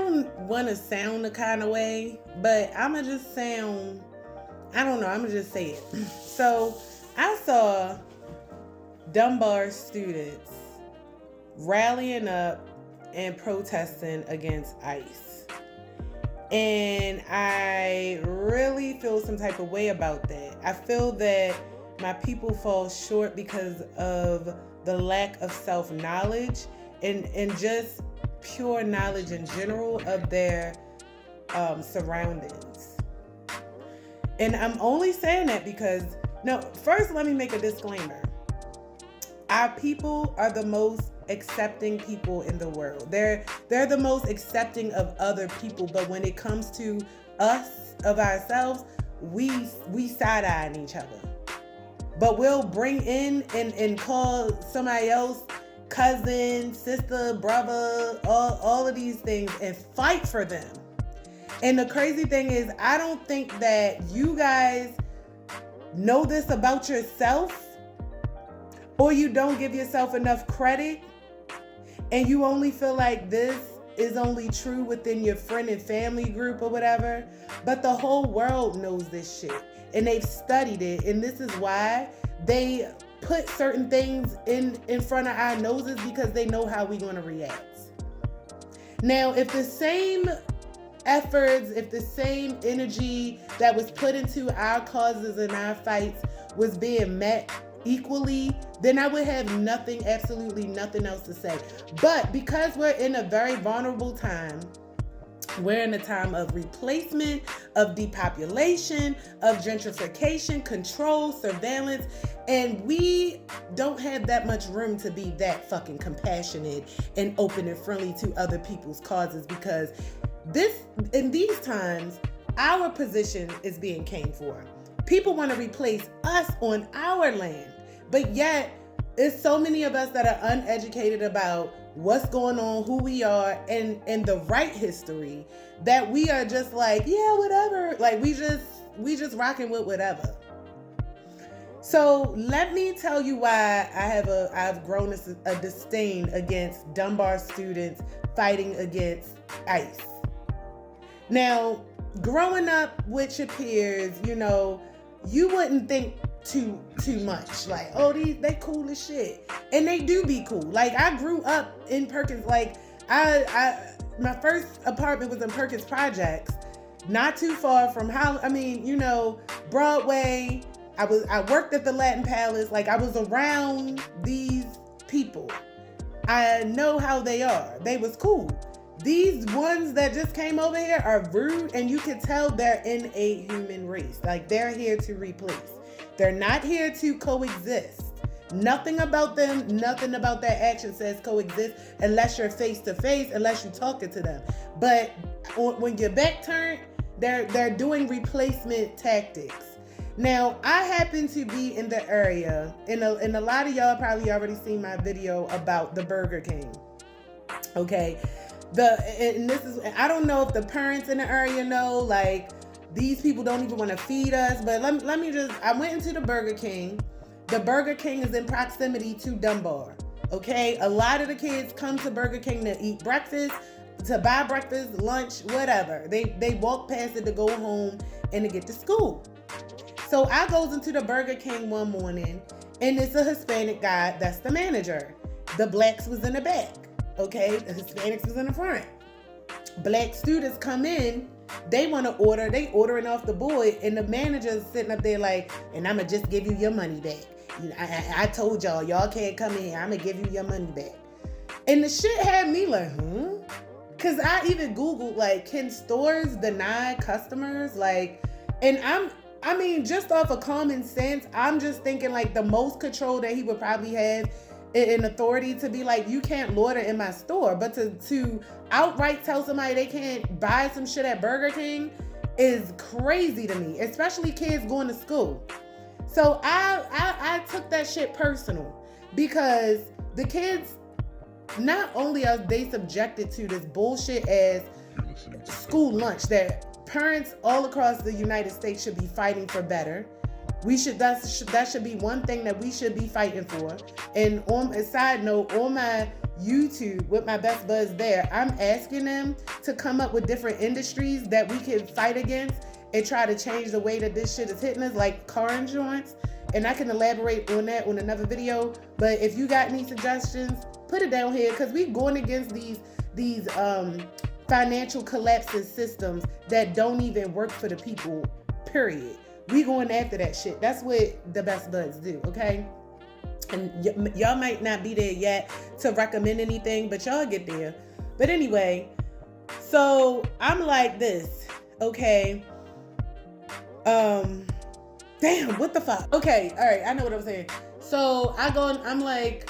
don't want to sound the kind of way, but I'ma just sound, I don't know, I'ma just say it. So I saw Dunbar students rallying up and protesting against ICE. And I really feel some type of way about that. I feel that my people fall short because of the lack of self-knowledge and just pure knowledge in general of their surroundings. And I'm only saying that because, no, first let me make a disclaimer. Our people are the most accepting people in the world. They're the most accepting of other people, but when it comes to us, of ourselves, we side-eyeing each other. But we'll bring in and call somebody else cousin, sister, brother, all of these things and fight for them. And the crazy thing is, I don't think that you guys know this about yourself, or you don't give yourself enough credit, and you only feel like this is only true within your friend and family group or whatever. But the whole world knows this shit, and they've studied it, and this is why they put certain things in front of our noses, because they know how we're going to react. Now, if the same efforts, if the same energy that was put into our causes and our fights was being met equally, then I would have nothing, absolutely nothing else to say. But because we're in a very vulnerable time, we're in a time of replacement, of depopulation, of gentrification, control, surveillance, and we don't have that much room to be that fucking compassionate and open and friendly to other people's causes, because in these times, our position is being came for. People want to replace us on our land, but yet it's so many of us that are uneducated about what's going on, who we are, and the right history, that we are just like, yeah, whatever. Like we just rocking with whatever. So let me tell you why I've grown a disdain against Dunbar students fighting against ICE. Now, growing up with your peers, you wouldn't think too much. Like, oh, they cool as shit. And they do be cool. Like, I grew up in Perkins. Like, my first apartment was in Perkins Projects, not too far from Broadway. I worked at the Latin Palace. Like, I was around these people. I know how they are. They was cool. These ones that just came over here are rude, and you can tell they're in a human race. Like, they're here to replace. They're not here to coexist. Nothing about them, nothing about their action says coexist unless you're face to face, unless you're talking to them. But when your back turned, they're doing replacement tactics. Now, I happen to be in the area, and a lot of y'all probably already seen my video about the Burger King. Okay. I don't know if the parents in the area know, like, these people don't even want to feed us, but I went into the Burger King. The Burger King is in proximity to Dunbar, okay? A lot of the kids come to Burger King to eat breakfast, to buy breakfast, lunch, whatever. They walk past it to go home and to get to school. So I goes into the Burger King one morning, and it's a Hispanic guy that's the manager. The blacks was in the back. Okay, the Hispanics was in the front. Black students come in, they want to order, they ordering off the board, and the manager's sitting up there like, and I'm going to just give you your money back. I told y'all can't come in, I'm going to give you your money back. And the shit had me like, Because I even Googled, like, can stores deny customers? Like, and just off of common sense, I'm just thinking like the most control that he would probably have in authority to be like, you can't loiter in my store, but to outright tell somebody they can't buy some shit at Burger King is crazy to me, especially kids going to school. So I took that shit personal, because the kids, not only are they subjected to this bullshit as school lunch that parents all across the United States should be fighting for better. That should be one thing that we should be fighting for. And on a side note, all my YouTube with my best buds there, I'm asking them to come up with different industries that we can fight against and try to change the way that this shit is hitting us, like car insurance. And I can elaborate on that on another video. But if you got any suggestions, put it down here, because we going against these financial collapsing systems that don't even work for the people, period. We going after that shit. That's what the best buds do, okay? And y'all might not be there yet to recommend anything, but y'all get there. But anyway, so I'm like this, okay? Damn, what the fuck? Okay, all right, I know what I'm saying. So I'm like,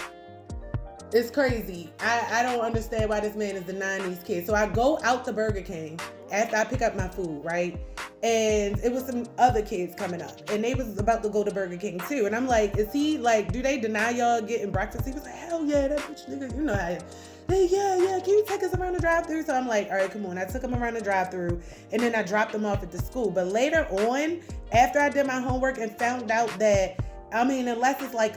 it's crazy. I don't understand why this man is denying these kids. So I go out to Burger King after I pick up my food, right? And it was some other kids coming up, and they was about to go to Burger King too. And I'm like, is he like, do they deny y'all getting breakfast? He was like, hell yeah, that bitch nigga, you know how. Yeah, can you take us around the drive-thru? So I'm like, all right, come on. I took him around the drive-thru, and then I dropped him off at the school. But later on, after I did my homework and found out that, I mean, unless it's like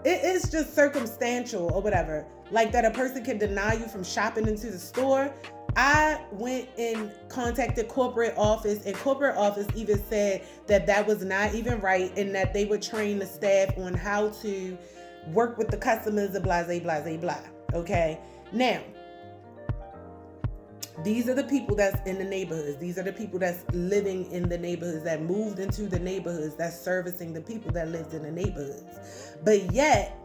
it's just circumstantial or whatever, like that a person can deny you from shopping into the store, I went and contacted corporate office, and corporate office even said that was not even right, and that they would train the staff on how to work with the customers and blah, blah, blah. Okay? Now, these are the people that's in the neighborhoods. These are the people that's living in the neighborhoods, that moved into the neighborhoods, that's servicing the people that lived in the neighborhoods. But yet,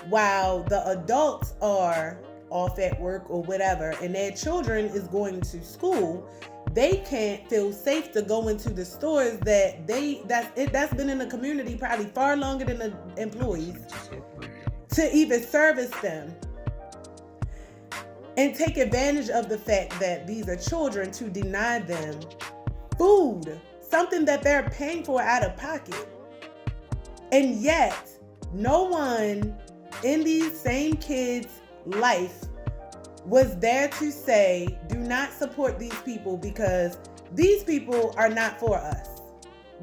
while the adults are off at work or whatever, and their children is going to school, they can't feel safe to go into the stores that's been in the community probably far longer than the employees to even service them and take advantage of the fact that these are children, to deny them food, something that they're paying for out of pocket. And yet, no one in these same kids' life was there to say, do not support these people, because these people are not for us.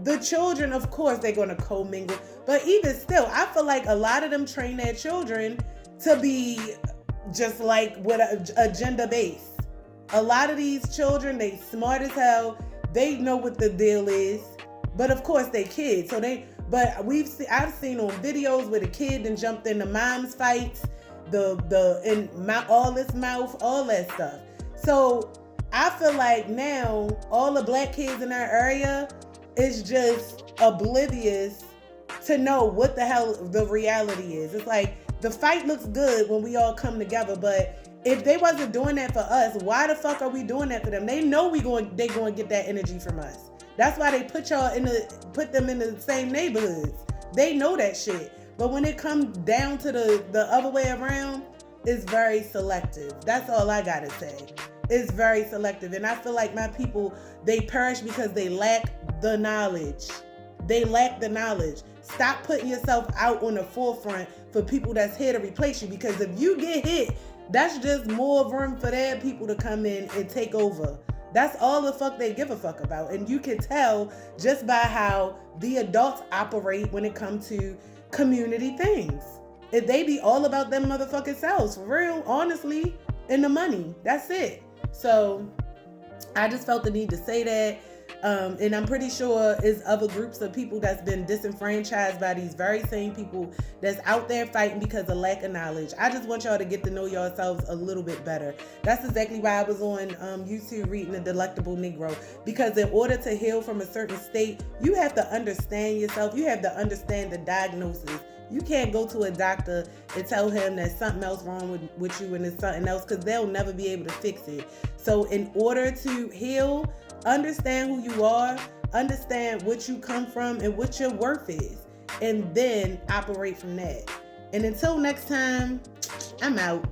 The children, of course, they're going to commingle, but even still, I feel like a lot of them train their children to be just like with agenda based. A lot of these children, they smart as hell. They know what the deal is, but of course they kids. So I've seen on videos where the kid then jumped into mom's fights, all this mouth, all that stuff. So I feel like now all the black kids in our area is just oblivious to know what the hell the reality is. It's like, the fight looks good when we all come together, but if they wasn't doing that for us, why the fuck are we doing that for them? They know they going to get that energy from us. That's why they put them in the same neighborhoods. They know that shit. But when it comes down to the other way around, it's very selective. That's all I gotta say. It's very selective. And I feel like my people, they perish because they lack the knowledge. They lack the knowledge. Stop putting yourself out on the forefront for people that's here to replace you, because if you get hit, that's just more room for their people to come in and take over. That's all the fuck they give a fuck about. And you can tell just by how the adults operate when it comes to community things. If they be all about them motherfucking selves, for real, honestly, and the money. That's it. So I just felt the need to say that. And I'm pretty sure it's other groups of people that's been disenfranchised by these very same people that's out there fighting because of lack of knowledge. I just want y'all to get to know yourselves a little bit better. That's exactly why I was on YouTube reading The Delectable Negro, because in order to heal from a certain state, you have to understand yourself. You have to understand the diagnosis. You can't go to a doctor and tell him that something else wrong with you and it's something else, because they'll never be able to fix it. So in order to heal, understand who you are, understand what you come from and what your worth is, and then operate from that. And until next time, I'm out.